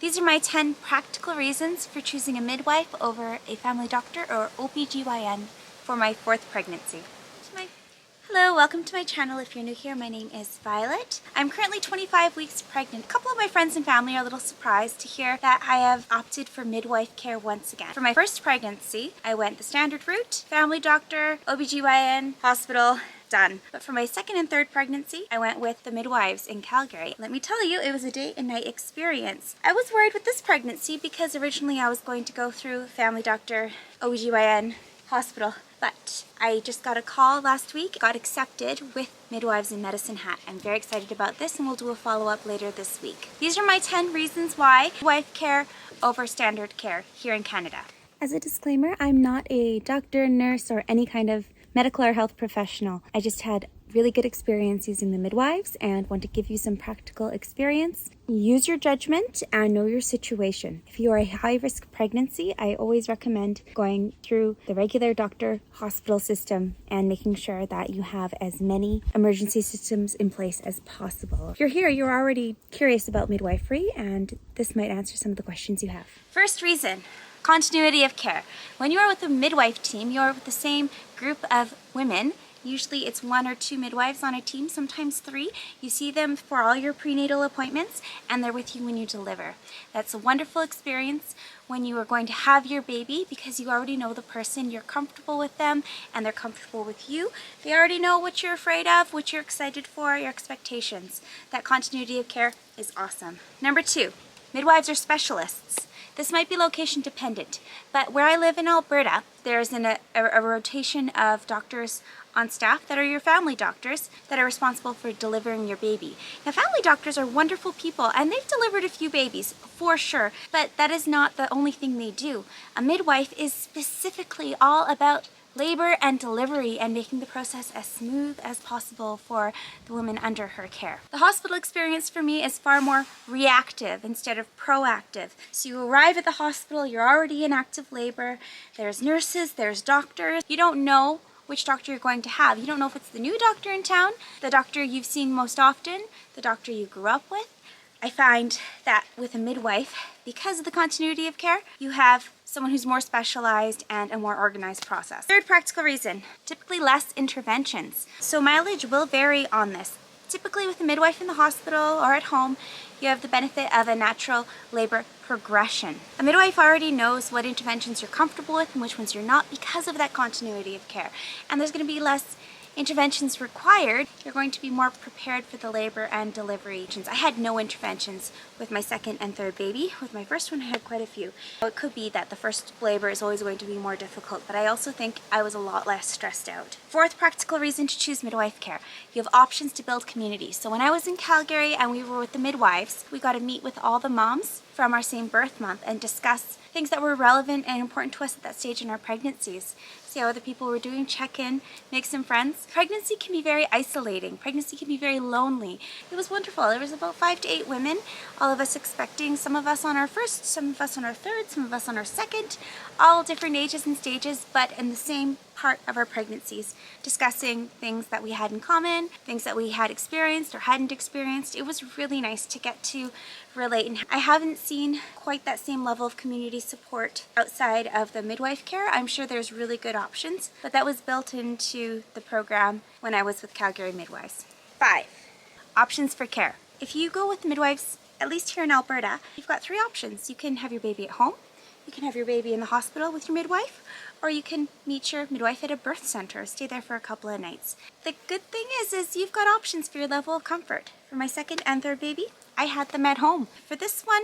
These are my 10 practical reasons for choosing a midwife over a family doctor or OBGYN for my 4th pregnancy. Hello, welcome to my channel. If you're new here, my name is Violet. I'm currently 25 weeks pregnant. A couple of my friends and family are a little surprised to hear that I have opted for midwife care once again. For my first pregnancy, I went the standard route, family doctor, OBGYN, hospital, done. But for my second and third pregnancy, I went with the Midwives in Calgary. Let me tell you, it was a day and night experience. I was worried with this pregnancy because originally I was going to go through family doctor, OBGYN, hospital, but I just got a call last week, got accepted with Midwives in Medicine Hat. I'm very excited about this and we'll do a follow-up later this week. These are my 10 reasons why midwife care over standard care here in Canada. As a disclaimer, I'm not a doctor, nurse, or any kind of medical or health professional. I just had really good experience using the midwives and want to give you some practical experience. Use your judgment and know your situation. If you are a high-risk pregnancy, I always recommend going through the regular doctor hospital system and making sure that you have as many emergency systems in place as possible. If you're here, you're already curious about midwifery, and this might answer some of the questions you have. First reason, continuity of care. When you are with a midwife team, you are with the same group of women. Usually it's 1 or 2 midwives on a team, sometimes 3. You see them for all your prenatal appointments and they're with you when you deliver. That's a wonderful experience when you are going to have your baby because you already know the person, you're comfortable with them and they're comfortable with you. They already know what you're afraid of, what you're excited for, your expectations. That continuity of care is awesome. Number 2, midwives are specialists. This might be location dependent, but where I live in Alberta, there's a rotation of doctors on staff that are your family doctors that are responsible for delivering your baby. Now, family doctors are wonderful people and they've delivered a few babies for sure, but that is not the only thing they do. A midwife is specifically all about labor and delivery and making the process as smooth as possible for the woman under her care. The hospital experience for me is far more reactive instead of proactive. So you arrive at the hospital, you're already in active labor, there's nurses, there's doctors. You don't know which doctor you're going to have. You don't know if it's the new doctor in town, the doctor you've seen most often, the doctor you grew up with. I find that with a midwife, because of the continuity of care, you have someone who's more specialized and a more organized process. Third practical reason, typically less interventions. So mileage will vary on this. Typically with a midwife in the hospital or at home, you have the benefit of a natural labor progression. A midwife already knows what interventions you're comfortable with and which ones you're not because of that continuity of care. And there's going to be less interventions required. You're going to be more prepared for the labor and delivery. I had no interventions with my second and third baby. With my first one, I had quite a few. So it could be that the first labor is always going to be more difficult, but I also think I was a lot less stressed out. Fourth practical reason to choose midwife care. You have options to build community. So when I was in Calgary and we were with the midwives, we got to meet with all the moms from our same birth month and discuss things that were relevant and important to us at that stage in our pregnancies. See how other people were doing, check in, make some friends. Pregnancy can be very isolating. Pregnancy can be very lonely. It was wonderful. There was about 5 to 8 women, all of us expecting, some of us on our first, some of us on our third, some of us on our second, all different ages and stages, but in the same part of our pregnancies, discussing things that we had in common, things that we had experienced or hadn't experienced. It was really nice to get to relate. And I haven't seen quite that same level of community support outside of the midwife care. I'm sure there's really good options, but that was built into the program when I was with Calgary Midwives. 5, options for care. If you go with midwives, at least here in Alberta, you've got 3 options. You can have your baby at home, you can have your baby in the hospital with your midwife, or you can meet your midwife at a birth center, stay there for a couple of nights. The good thing is you've got options for your level of comfort. For my second and third baby, I had them at home. For this one,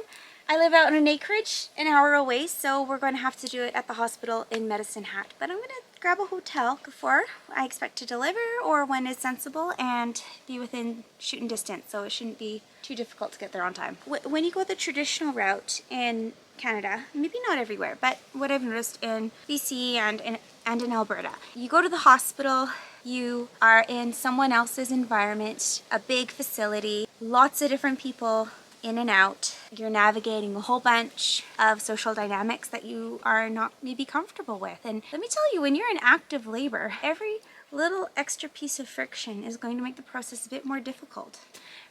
I live out in an acreage an hour away, so we're going to have to do it at the hospital in Medicine Hat. But I'm going to grab a hotel before I expect to deliver or when it's sensible and be within shooting distance, so it shouldn't be too difficult to get there on time. When you go the traditional route in Canada, maybe not everywhere, but what I've noticed in BC and in Alberta, you go to the hospital, you are in someone else's environment, a big facility, lots of different people in and out. You're navigating a whole bunch of social dynamics that you are not maybe comfortable with. And let me tell you, when you're in active labor, every little extra piece of friction is going to make the process a bit more difficult.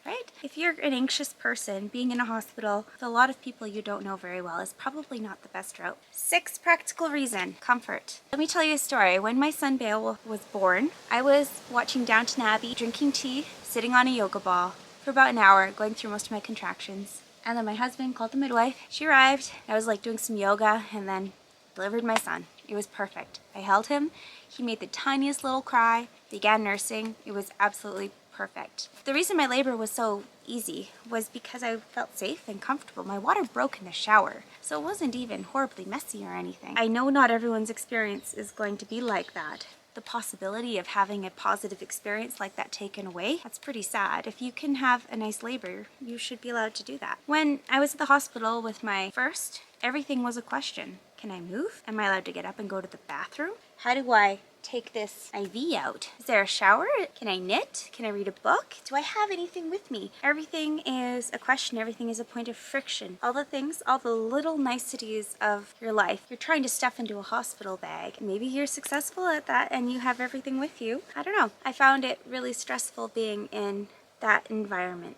right? If you're an anxious person, being in a hospital with a lot of people you don't know very well is probably not the best route. 6th practical reason, comfort. Let me tell you a story. When my son Beowulf was born, I was watching Downton Abbey, drinking tea, sitting on a yoga ball for about an hour, going through most of my contractions. And then my husband called the midwife. She arrived. I was like doing some yoga and then delivered my son. It was perfect. I held him. He made the tiniest little cry, began nursing. It was absolutely perfect. The reason my labor was so easy was because I felt safe and comfortable. My water broke in the shower, so it wasn't even horribly messy or anything. I know not everyone's experience is going to be like that. The possibility of having a positive experience like that taken away, that's pretty sad. If you can have a nice labor, you should be allowed to do that. When I was at the hospital with my first, everything was a question. Can I move? Am I allowed to get up and go to the bathroom? How do I take this IV out? Is there a shower? Can I knit? Can I read a book? Do I have anything with me? Everything is a question. Everything is a point of friction. All the things, all the little niceties of your life, you're trying to stuff into a hospital bag. Maybe you're successful at that and you have everything with you. I don't know. I found it really stressful being in that environment.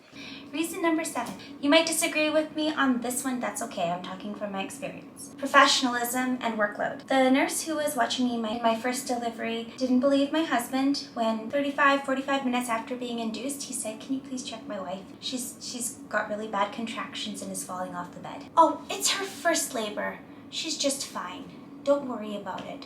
Reason number 7. You might disagree with me on this one, that's okay, I'm talking from my experience. Professionalism and workload. The nurse who was watching me in my first delivery didn't believe my husband when 45 minutes after being induced, he said, "Can you please check my wife? She's got really bad contractions and is falling off the bed." "Oh, it's her first labor. She's just fine. Don't worry about it."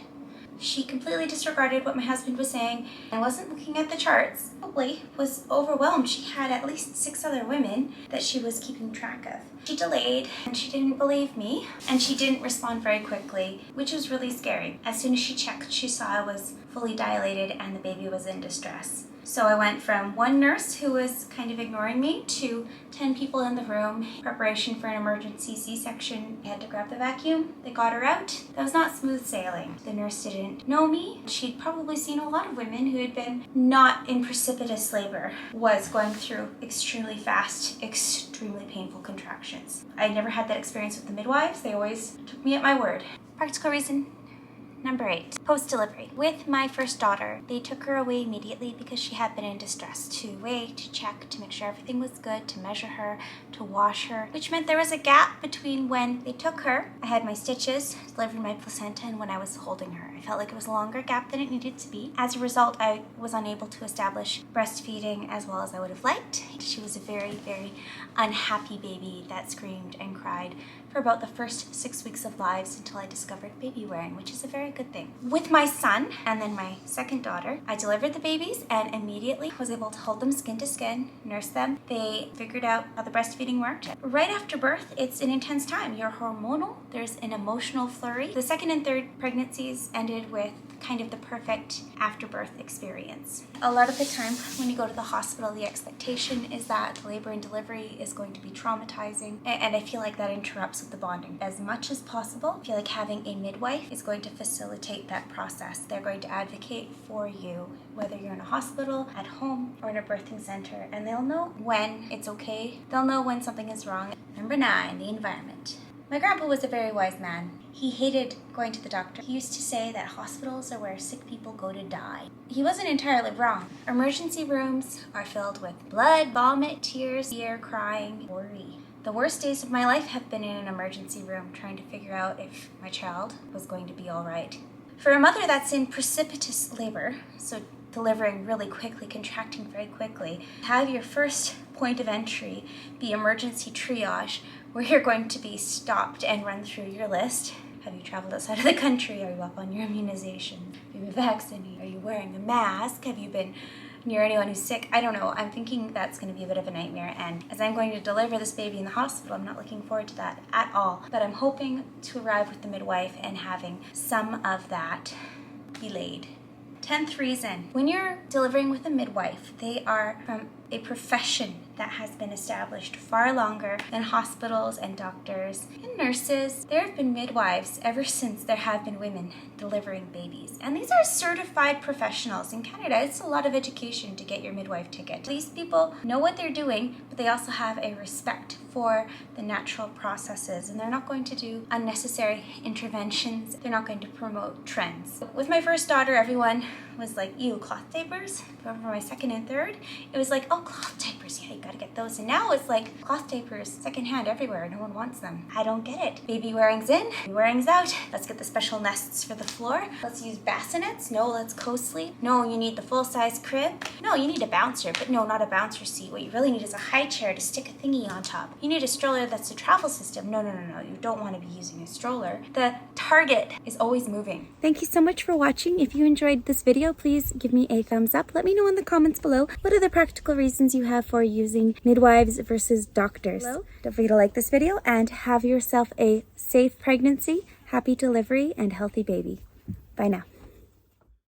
She completely disregarded what my husband was saying and wasn't looking at the charts. Probably was overwhelmed. She had at least 6 other women that she was keeping track of. She delayed and she didn't believe me and she didn't respond very quickly, which was really scary. As soon as she checked, she saw I was fully dilated and the baby was in distress. So I went from one nurse who was kind of ignoring me to 10 people in the room, preparation for an emergency C-section. I had to grab the vacuum. They got her out. That was not smooth sailing. The nurse didn't know me. She'd probably seen a lot of women who had been not in precipitous labor, was going through extremely fast, extremely painful contractions. I never had that experience with the midwives. They always took me at my word. Practical reason number 8, post-delivery. With my first daughter, they took her away immediately because she had been in distress, to weigh, to check, to make sure everything was good, to measure her, to wash her, which meant there was a gap between when they took her, I had my stitches, delivered my placenta, and when I was holding her. I felt like it was a longer gap than it needed to be. As a result, I was unable to establish breastfeeding as well as I would have liked. She was a very, very unhappy baby that screamed and cried for about the first 6 weeks of lives until I discovered baby wearing, which is a very good thing. With my son and then my second daughter, I delivered the babies and immediately was able to hold them skin to skin, nurse them. They figured out how the breastfeeding worked. Right after birth, it's an intense time. You're hormonal, there's an emotional flurry. The second and third pregnancies ended with kind of the perfect afterbirth experience. A lot of the time when you go to the hospital, the expectation is that labor and delivery is going to be traumatizing, and I feel like that interrupts with the bonding. As much as possible, I feel like having a midwife is going to facilitate that process. They're going to advocate for you, whether you're in a hospital, at home, or in a birthing center, and they'll know when it's okay. They'll know when something is wrong. Number 9, the environment. My grandpa was a very wise man. He hated going to the doctor. He used to say that hospitals are where sick people go to die. He wasn't entirely wrong. Emergency rooms are filled with blood, vomit, tears, fear, crying, worry. The worst days of my life have been in an emergency room trying to figure out if my child was going to be all right. For a mother that's in precipitous labor, so delivering really quickly, contracting very quickly, have your first point of entry be emergency triage, where you're going to be stopped and run through your list. Have you traveled outside of the country? Are you up on your immunization? Have you been vaccinated? Are you wearing a mask? Have you been near anyone who's sick? I don't know. I'm thinking that's going to be a bit of a nightmare, and as I'm going to deliver this baby in the hospital, I'm not looking forward to that at all. But I'm hoping to arrive with the midwife and having some of that delayed. 10th reason. When you're delivering with a midwife, they are from a profession that has been established far longer than hospitals and doctors and nurses. There have been midwives ever since there have been women delivering babies. And these are certified professionals. In Canada, it's a lot of education to get your midwife ticket. These people know what they're doing, but they also have a respect for the natural processes, and they're not going to do unnecessary interventions. They're not going to promote trends. With my first daughter, everyone was like, ew, cloth diapers? But for my second and third, it was like, oh, oh, cloth diapers, yeah, you gotta get those. And now it's like cloth diapers secondhand everywhere. No one wants them. I don't get it. Baby wearing's in, baby wearing's out. Let's get the special nests for the floor. Let's use bassinets. No, let's co-sleep. No, you need the full-size crib. No, you need a bouncer, but no, not a bouncer seat. What you really need is a high chair to stick a thingy on top. You need a stroller that's a travel system. No, you don't want to be using a stroller. The target is always moving. Thank you so much for watching. If you enjoyed this video, please give me a thumbs up. Let me know in the comments below what are the practical reasons you have for using midwives versus doctors. Don't forget to like this video and have yourself a safe pregnancy, happy delivery, and healthy baby. Bye now.